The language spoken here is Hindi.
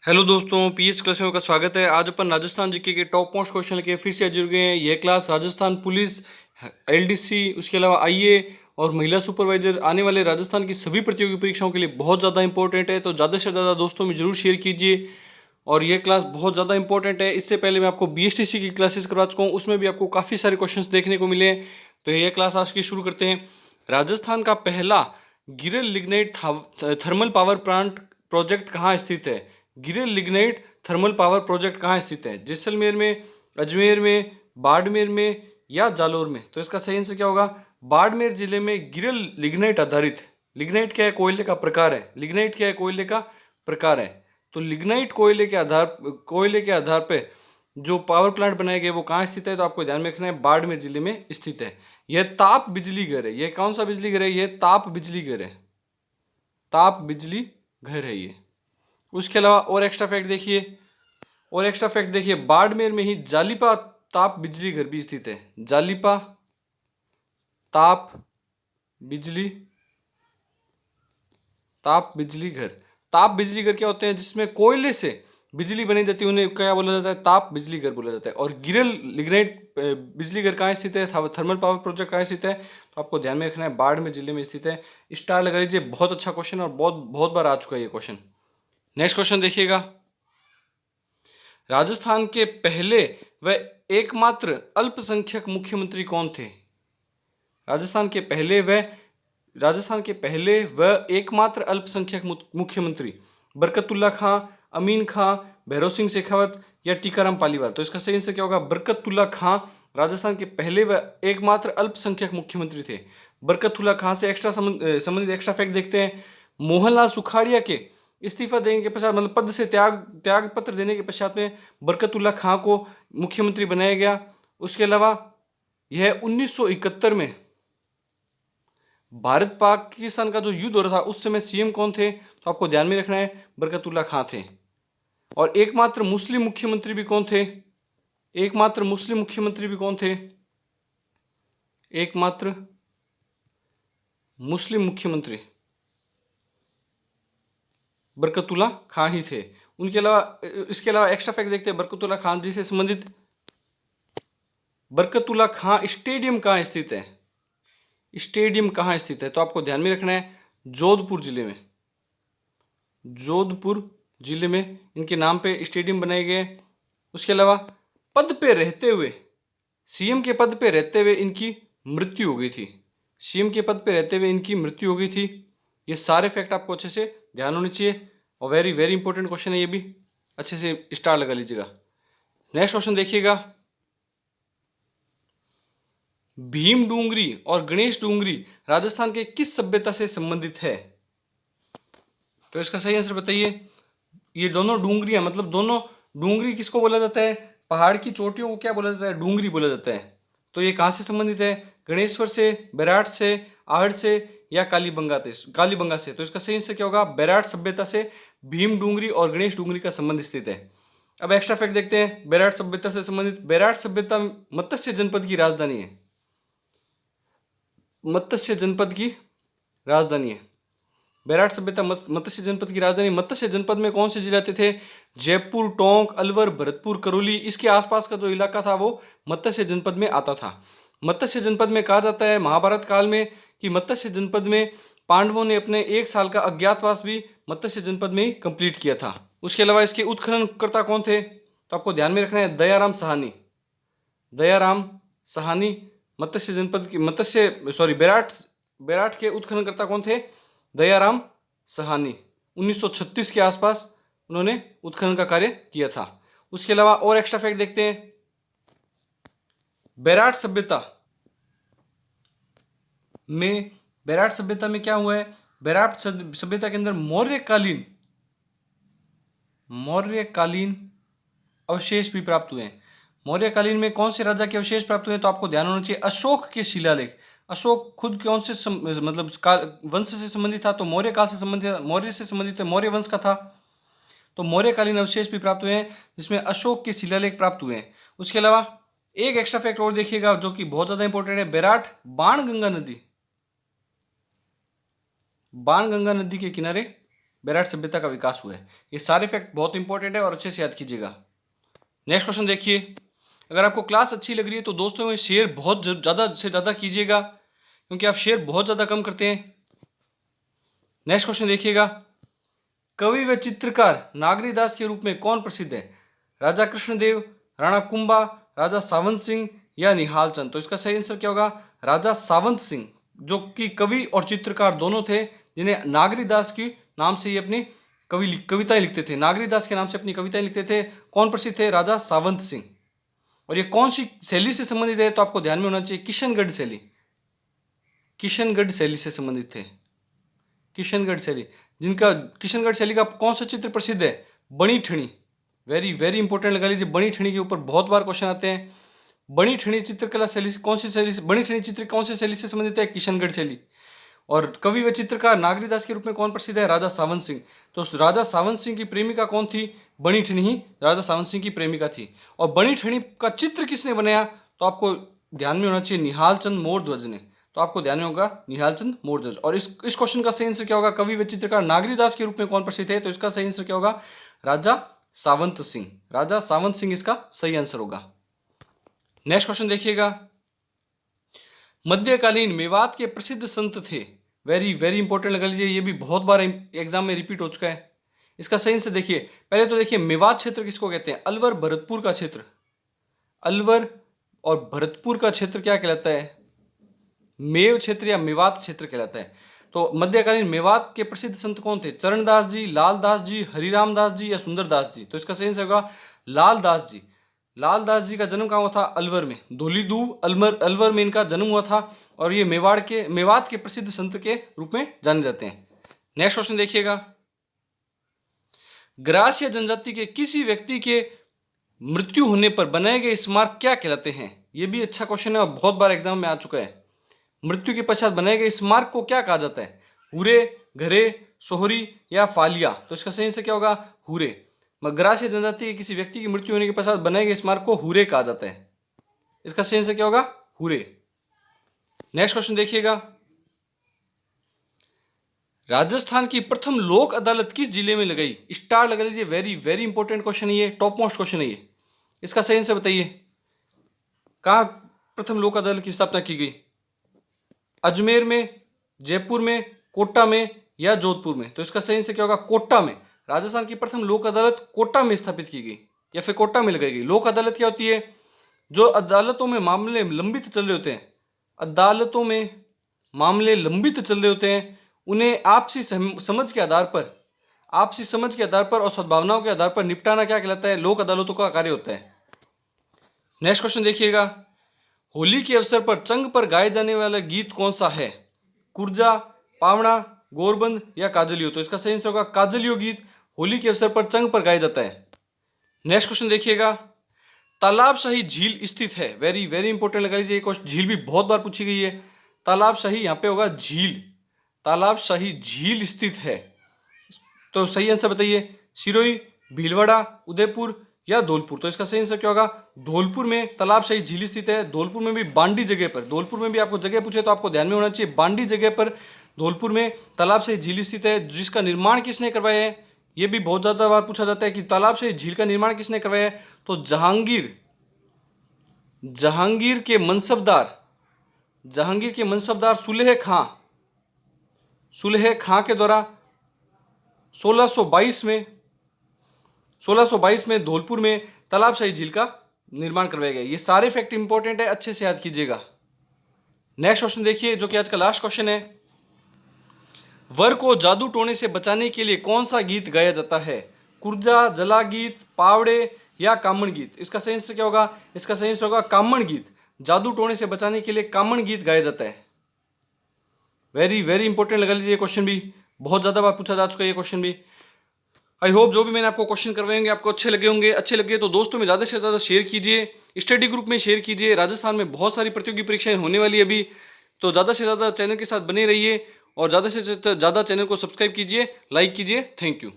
हेलो दोस्तों, पीएच क्लास में आपका स्वागत है। आज अपन राजस्थान जीके के टॉप मोस्ट क्वेश्चन लेके फिर से जुड़ गए हैं। यह क्लास राजस्थान पुलिस, एलडीसी, उसके अलावा आईए और महिला सुपरवाइजर आने वाले राजस्थान की सभी प्रतियोगी परीक्षाओं के लिए बहुत ज़्यादा इंपॉर्टेंट है। तो ज़्यादा से ज़्यादा दोस्तों में जरूर शेयर कीजिए। और ये क्लास बहुत ज़्यादा इंपॉर्टेंट है। इससे पहले मैं आपको बीएसटीसी की क्लासेस करवा चुका हूँ, उसमें भी आपको काफ़ी सारे क्वेश्चंस देखने को मिले हैं। तो ये क्लास आज की शुरू करते हैं। राजस्थान का पहला Giral lignite thermal power plant project कहाँ स्थित है? Giral lignite thermal power project कहाँ स्थित है? जैसलमेर में, अजमेर में, बाड़मेर में या जालोर में? तो इसका सही आंसर क्या होगा? बाड़मेर जिले में गिरिल लिग्नाइट आधारित, लिग्नाइट क्या है? कोयले का प्रकार है। लिग्नाइट क्या है? कोयले का प्रकार है। तो लिग्नाइट कोयले के आधार पे जो पावर प्लांट बनाए गए वो कहाँ स्थित है? तो आपको ध्यान में रखना है, बाड़मेर जिले में स्थित है। यह ताप बिजली घर है। यह कौन सा बिजली घर है? यह ताप बिजली घर है। ताप बिजली घर है ये। उसके अलावा और एक्स्ट्रा फैक्ट देखिए, बाड़मेर में ही जालिपा ताप बिजली घर भी स्थित है। जालिपा ताप बिजली ताप बिजली घर। ताप बिजली घर क्या होते हैं? जिसमें कोयले से बिजली बनी जाती है, उन्हें क्या बोला जाता है? ताप बिजली घर बोला जाता है। और गिरल लिग्नाइट बिजली घर कहाँ स्थित है? थर्मल पावर प्रोजेक्ट कहाँ स्थित है? तो आपको ध्यान में रखना है, बाड़मेर जिले में स्थित है। स्टार लगा लीजिए, बहुत अच्छा क्वेश्चन और बहुत बहुत बार आ चुका है ये क्वेश्चन। नेक्स्ट क्वेश्चन देखिएगा। राजस्थान के पहले व एकमात्र अल्पसंख्यक मुख्यमंत्री कौन थे? राजस्थान के पहले व एकमात्र अल्पसंख्यक मुख्यमंत्री बरकतुल्ला खां, अमीन खां, भैरव सिंह शेखावत या टीकाराम पालीवाल? तो इसका सही आंसर क्या होगा? बरकतुल्ला खां राजस्थान के पहले व एकमात्र अल्पसंख्यक मुख्यमंत्री थे। बरकतुल्ला खां से संबंधित एक्स्ट्रा फैक्ट देखते हैं। मोहनलाल सुखाड़िया के इस्तीफा देने के पश्चात, मतलब पद से त्याग पत्र देने के पश्चात में बरकतुल्ला खां को मुख्यमंत्री बनाया गया। उसके अलावा यह 1971 में भारत पाकिस्तान का जो युद्ध हो रहा था उस समय सीएम कौन थे? तो आपको ध्यान में रखना है, बरकतुल्ला खां थे। और एकमात्र मुस्लिम मुख्यमंत्री भी कौन थे? एकमात्र मुस्लिम मुख्यमंत्री भी कौन थे? एकमात्र मुस्लिम मुख्यमंत्री बरकतुल्ला खां ही थे। उनके अलावा इसके अलावा एक्स्ट्रा फैक्ट देखते हैं बरकतुल्ला खां जी से संबंधित। बरकतुल्ला खां स्टेडियम कहाँ स्थित है? स्टेडियम कहाँ स्थित है? तो आपको ध्यान में रखना है, जोधपुर जिले में। जोधपुर जिले में इनके नाम पे स्टेडियम बनाए गए। उसके अलावा पद पे रहते हुए, सीएम के पद पे रहते हुए इनकी मृत्यु हो गई थी। सीएम के पद पे रहते हुए इनकी मृत्यु हो गई थी। ये सारे फैक्ट आपको अच्छे से ध्यान होने चाहिए और वेरी वेरी इंपॉर्टेंट क्वेश्चन है ये भी, अच्छे से स्टार लगा लीजिएगा। नेक्स्ट क्वेश्चन देखिएगा। भीम डूंगरी और गणेश डूंगरी राजस्थान के किस सभ्यता से संबंधित है? तो इसका सही आंसर बताइए। ये दोनों डूंगरियां, मतलब दोनों डूंगरी किसको बोला जाता है? पहाड़ की चोटियों को क्या बोला जाता है? डूंगरी बोला जाता है। तो ये कहां से संबंधित है? गणेश्वर से, बैराट से, आहड़ से या कालीबंगा से? तो इसका सही आंसर क्या होगा? बैराट सभ्यता से भीम डूंगरी और गणेश डूंगरी का संबंध स्थित है। अब एक्स्ट्रा फैक्ट देखते हैं बैराट सभ्यता से संबंधित। बैराट सभ्यता मत्स्य जनपद की राजधानी है। मत्स्य जनपद की राजधानी है बैराट सभ्यता। मत्स्य जनपद की राजधानी। मत्स्य जनपद में कौन से जिले आते थे? जयपुर, टोंक, अलवर, भरतपुर, करौली, इसके आसपास का जो इलाका था वो मत्स्य जनपद में आता था। मत्स्य जनपद में कहा जाता है महाभारत काल में कि मत्स्य जनपद में पांडवों ने अपने 1 साल का अज्ञातवास भी मत्स्य जनपद में ही कंप्लीट किया था। उसके अलावा इसके उत्खननकर्ता कौन थे? तो आपको ध्यान में रखना है, दयाराम साहनी। दयाराम साहनी मत्स्य जनपद की बैराट के उत्खननकर्ता कौन थे? दयाराम साहनी। 1936 के आसपास उन्होंने उत्खनन का कार्य किया था। उसके अलावा और एक्स्ट्रा फैक्ट देखते हैं। बैराट सभ्यता में क्या हुआ है? बैराट सभ्यता के अंदर मौर्यकालीन अवशेष भी प्राप्त हुए हैं। मौर्यकालीन में कौन से राजा के अवशेष प्राप्त हुए? तो आपको ध्यान होना चाहिए, अशोक के शिलालेख। अशोक खुद कौन से वंश से संबंधित था? तो मौर्य काल से संबंधित, मौर्य से संबंधित है, मौर्य वंश का था। तो मौर्यकालीन अवशेष भी प्राप्त हुए हैं जिसमें अशोक के शिलालेख प्राप्त हुए हैं। उसके अलावा एक एक्स्ट्रा फैक्ट और देखिएगा जो कि बहुत ज्यादा इंपॉर्टेंट है। बैराट बाणगंगा नदी के किनारे बेराट सभ्यता का विकास हुआ है। ये सारे फैक्ट बहुत इंपॉर्टेंट है और अच्छे से याद कीजिएगा। नेक्स्ट क्वेश्चन देखिए, अगर आपको क्लास अच्छी लग रही है तो दोस्तों में शेयर बहुत ज़्यादा से ज़्यादा कीजिएगा, क्योंकि आप शेयर बहुत ज़्यादा कम करते हैं। नेक्स्ट क्वेश्चन देखिएगा, कवि व चित्रकार नागरीदास के रूप में कौन प्रसिद्ध है? राजा कृष्णदेव, राणा कुंभा, राजा सावंत सिंह या निहाल चंद? तो इसका सही आंसर क्या होगा? राजा सावंत सिंह, जो कि कवि और चित्रकार दोनों थे, जिन्हें नागरीदास की नाम से ही अपनी कविताएं लिखते थे। नागरीदास के नाम से अपनी कविताएं लिखते थे। कौन प्रसिद्ध थे? राजा सावंत सिंह। और ये कौन सी शैली से संबंधित है? तो आपको ध्यान में होना चाहिए किशनगढ़ शैली। किशनगढ़ शैली से संबंधित थे। किशनगढ़ शैली, जिनका किशनगढ़ शैली का कौन सा चित्र प्रसिद्ध है? बनी ठनी। वेरी वेरी इंपॉर्टेंट लगा लीजिए, बनी ठनी के ऊपर बहुत बार क्वेश्चन आते हैं। बनी ठनी चित्रकला शैली कौन सी शैली से, बनी ठनी चित्र कौन सी शैली से संबंधित है? किशनगढ़ शैली। और कवि व चित्रकार नागरीदास के रूप में कौन प्रसिद्ध है? राजा सावंत सिंह। तो राजा सावंत सिंह की प्रेमिका कौन थी? बनी ठनी ही राजा सावंत सिंह की प्रेमिका थी। और बनी ठनी का चित्र किसने बनाया? तो आपको ध्यान में होना चाहिए निहाल चंद मोरध्वज ने। तो आपको ध्यान में होगा निहाल चंद मोरध्वज। और इस क्वेश्चन का सही आंसर क्या होगा? कवि व चित्रकार नागरीदास के रूप में कौन प्रसिद्ध है? तो इसका सही आंसर क्या होगा? राजा सावंत सिंह। राजा सावंत सिंह इसका सही आंसर होगा। नेक्स्ट क्वेश्चन देखिएगा, मध्यकालीन मेवात के प्रसिद्ध संत थे। वेरी वेरी इंपॉर्टेंट लगा लीजिए, ये भी बहुत बार एग्जाम में रिपीट हो चुका है। इसका सही आंसर देखिए, पहले तो देखिए मेवात क्षेत्र किसको कहते हैं? अलवर भरतपुर का क्षेत्र। अलवर और भरतपुर का क्षेत्र क्या कहलाता है? मेव क्षेत्र या मेवात क्षेत्र कहलाता है। तो मध्यकालीन मेवात के प्रसिद्ध संत कौन थे? चरणदास जी, लालदास जी, हरिराम दास जी या सुंदरदास जी? तो इसका सही आंसर होगा लालदास जी। लालदास जी का जन्म कहाँ हुआ था? अलवर में, धौलीधूप अलवर में इनका जन्म हुआ था। और ये मेवात के प्रसिद्ध संत के रूप में जाने जाते हैं। नेक्स्ट क्वेश्चन देखिएगा, ग्रास्य जनजाति के किसी व्यक्ति के मृत्यु होने पर बनाए गए स्मारक क्या कहलाते हैं? ये भी अच्छा क्वेश्चन है और बहुत बार एग्जाम में आ चुका है। मृत्यु के पश्चात बनाए गए स्मारक को क्या कहा जाता है? हुरे, घरे, सोहरी या फालिया? तो इसका सही आंसर क्या होगा? हुरे। ग्रास्य जनजाति के किसी व्यक्ति की मृत्यु होने के पश्चात बनाए गए स्मारक को हुरे कहा जाता है। इसका सही आंसर क्या होगा? हुरे। नेक्स्ट क्वेश्चन देखिएगा, राजस्थान की प्रथम लोक अदालत किस जिले में लगाई? स्टार लगा लीजिए, वेरी वेरी इंपॉर्टेंट क्वेश्चन है ये, टॉप मोस्ट क्वेश्चन है ये। इसका सही आंसर बताइए, कहाँ प्रथम लोक अदालत की स्थापना की गई? अजमेर में, जयपुर में, कोटा में या जोधपुर में? तो इसका सही आंसर क्या होगा? कोटा में। राजस्थान की प्रथम लोक अदालत कोटा में स्थापित की गई या फिर कोटा में लगाई गई। लोक अदालत क्या होती है? जो अदालतों में मामले लंबित चल रहे होते हैं, अदालतों में मामले लंबित चल रहे होते हैं, उन्हें आपसी समझ के आधार पर और सद्भावनाओं के आधार पर निपटाना क्या कहलाता है? लोक अदालतों का कार्य होता है। नेक्स्ट क्वेश्चन देखिएगा, होली के अवसर पर चंग पर गाए जाने वाला गीत कौन सा है? कुर्जा, पावना, गोरबंद या काजलियो? तो इसका सही आंसर होगा काजलियो गीत होली के अवसर पर चंग पर गाया जाता है। नेक्स्ट क्वेश्चन देखिएगा, तालाबशाही झील स्थित है। वेरी वेरी इंपॉर्टेंट लगा लीजिए, एक झील भी बहुत बार पूछी गई है। तालाबशाही यहाँ पे होगा झील, तालाबशाही झील स्थित है। तो सही आंसर बताइए, सिरोही, भीलवाड़ा, उदयपुर या धौलपुर? तो इसका सही आंसर क्या होगा? धौलपुर में तालाबशाही झील स्थित है। धौलपुर में भी बांडी जगह पर, धौलपुर में भी आपको जगह पूछे तो आपको ध्यान में होना चाहिए, बांडी जगह पर धौलपुर में तालाबशाही झील स्थित है। जिसका निर्माण किसने करवाया है? ये भी बहुत ज्यादा बार पूछा जाता है कि तालाबशाही झील का निर्माण किसने करवाया है? तो जहांगीर के मनसबदार सुलेह खां के द्वारा 1622 में धौलपुर में तालाबशाही झील का निर्माण करवाया गया। ये सारे फैक्ट इंपॉर्टेंट है, अच्छे से याद कीजिएगा। नेक्स्ट क्वेश्चन देखिए, जो कि आज का लास्ट क्वेश्चन है, वर को जादू टोने से बचाने के लिए कौन सा गीत गाया जाता है? कुर्जा, जला गीत, पावड़े या कामण गीत? इसका सही आंसर क्या होगा? इसका सही आंसर होगा कामण गीत। जादू टोने से बचाने के लिए कामण गीत गाया जाता है। वेरी वेरी इंपॉर्टेंट लगा लीजिए, क्वेश्चन भी बहुत ज्यादा बार पूछा जा चुका है ये क्वेश्चन भी। आई होप जो भी मैंने आपको क्वेश्चन करवाएंगे आपको अच्छे लगे होंगे। अच्छे लगे तो दोस्तों में ज़्यादा से ज़्यादा शेयर कीजिए, स्टडी ग्रुप में शेयर कीजिए। राजस्थान में बहुत सारी प्रतियोगी परीक्षाएं होने वाली है अभी, तो ज़्यादा से ज़्यादा चैनल के साथ बने रहिए और ज़्यादा से ज़्यादा चैनल को सब्सक्राइब कीजिए, लाइक कीजिए। Thank you.